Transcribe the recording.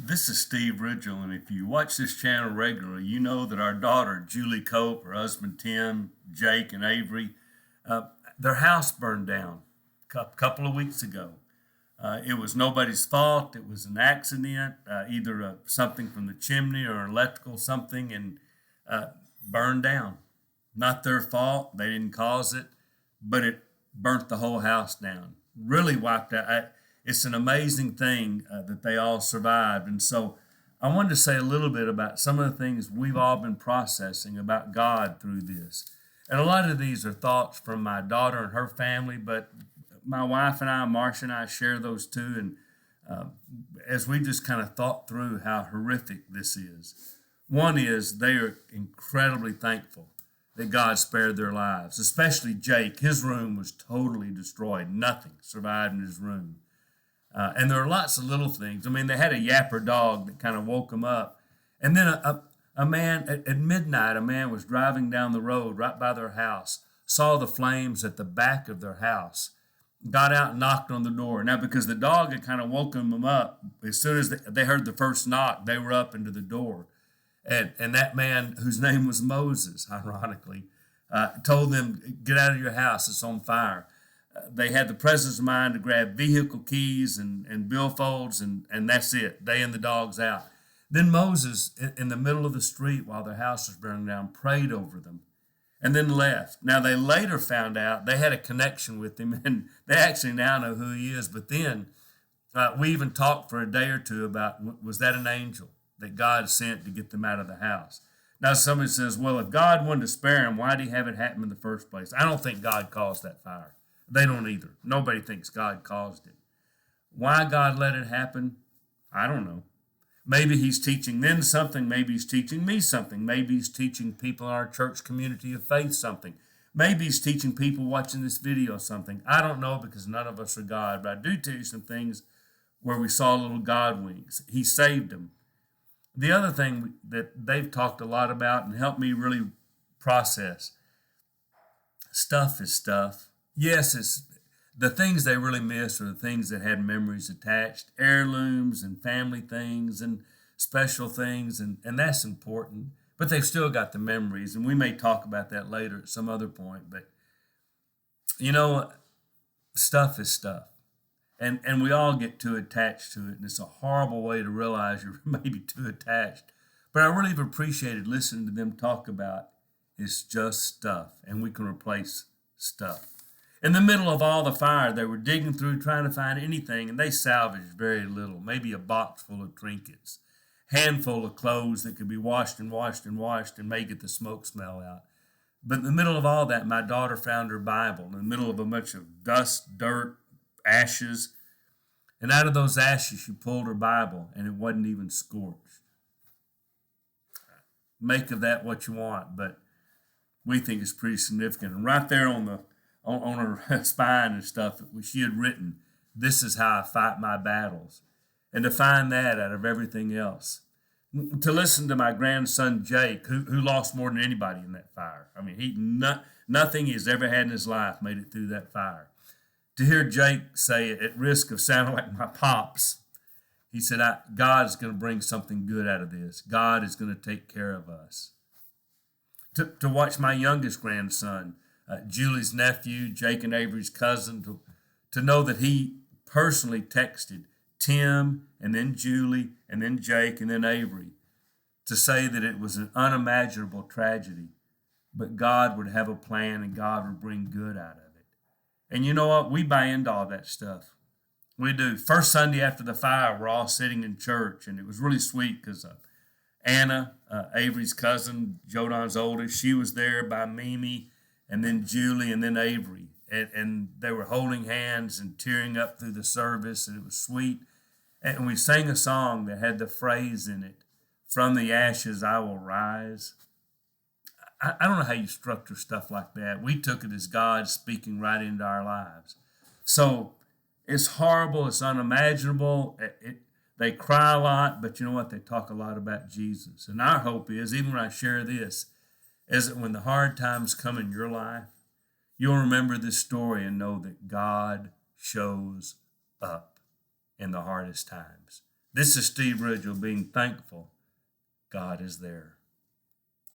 This is Steve Ridgel, and if you watch this channel regularly, you know that our daughter, Julie Cope, her husband Tim, Jake, and Avery, uh, their house burned down a couple of weeks ago. It was nobody's fault. It was an accident, either something from the chimney or electrical something, and uh, burned down. Not their fault. They didn't cause it, but it burnt the whole house down. Really wiped out. It's an amazing thing that they all survived. And so I wanted to say a little bit about some of the things we've all been processing about God through this. And a lot of these are thoughts from my daughter and her family, but my wife and I, Marcia and I, share those too. And uh, as we just kind of thought through how horrific this is, one is they are incredibly thankful that God spared their lives, especially Jake. His room was totally destroyed. Nothing survived in his room. And there are lots of little things. I mean, they had a yapper dog that kind of woke them up. And then a man at midnight, a man was driving down the road right by their house, saw the flames at the back of their house, got out and knocked on the door. Now, because the dog had kind of woken them up, as soon as they heard the first knock, they were up into the door. And that man, whose name was Moses, ironically, told them, "Get out of your house, it's on fire." They had the presence of mind to grab vehicle keys and billfolds, and that's it. They and the dogs out. Then Moses, in the middle of the street while their house was burning down, prayed over them and then left. Now, they later found out they had a connection with him, and they actually now know who he is. But then we even talked for a day or two about, was that an angel that God sent to get them out of the house? Now, somebody says, well, if God wanted to spare him, why did he have it happen in the first place? I don't think God caused that fire. They don't either. Nobody thinks God caused it. Why God let it happen, I don't know. Maybe he's teaching them something. Maybe he's teaching me something. Maybe he's teaching people in our church community of faith something. Maybe he's teaching people watching this video something. I don't know, because none of us are God, but I do tell you some things where we saw little God winks. He saved them. The other thing that they've talked a lot about and helped me really process, stuff is stuff. Yes, it's the things they really miss are the things that had memories attached, heirlooms and family things and special things, and that's important. But they've still got the memories, and we may talk about that later at some other point. But you know, stuff is stuff. And we all get too attached to it, and it's a horrible way to realize you're maybe too attached. But I really have appreciated listening to them talk about it's just stuff, and we can replace stuff. In the middle of all the fire, they were digging through trying to find anything, and they salvaged very little, maybe a box full of trinkets, handful of clothes that could be washed and washed and washed and may get the smoke smell out. But in the middle of all that, my daughter found her Bible in the middle of a bunch of dust, dirt, ashes, and out of those ashes she pulled her Bible, and it wasn't even scorched. Make of that what you want, but we think it's pretty significant. And right there on her spine and stuff, she had written, "This is how I fight my battles." And to find that out of everything else. To listen to my grandson Jake, who lost more than anybody in that fire. I mean, nothing he's ever had in his life made it through that fire. To hear Jake say, at risk of sounding like my pops, he said, God is going to bring something good out of this. God is going to take care of us. To watch my youngest grandson, Julie's nephew, Jake and Avery's cousin, to know that he personally texted Tim and then Julie and then Jake and then Avery to say that it was an unimaginable tragedy, but God would have a plan and God would bring good out of it. And you know what? We buy into all that stuff. We do. First Sunday after the fire, we're all sitting in church, and it was really sweet because Anna, Avery's cousin, Jodon's oldest, she was there by Mimi, and then Julie, and then Avery. And they were holding hands and tearing up through the service, and it was sweet. And we sang a song that had the phrase in it, "From the ashes I will rise." I don't know how you structure stuff like that. We took it as God speaking right into our lives. So it's horrible. It's unimaginable. They cry a lot, but you know what? They talk a lot about Jesus. And our hope is, even when I share this, is that when the hard times come in your life, you'll remember this story and know that God shows up in the hardest times. This is Steve Ridgel being thankful God is there.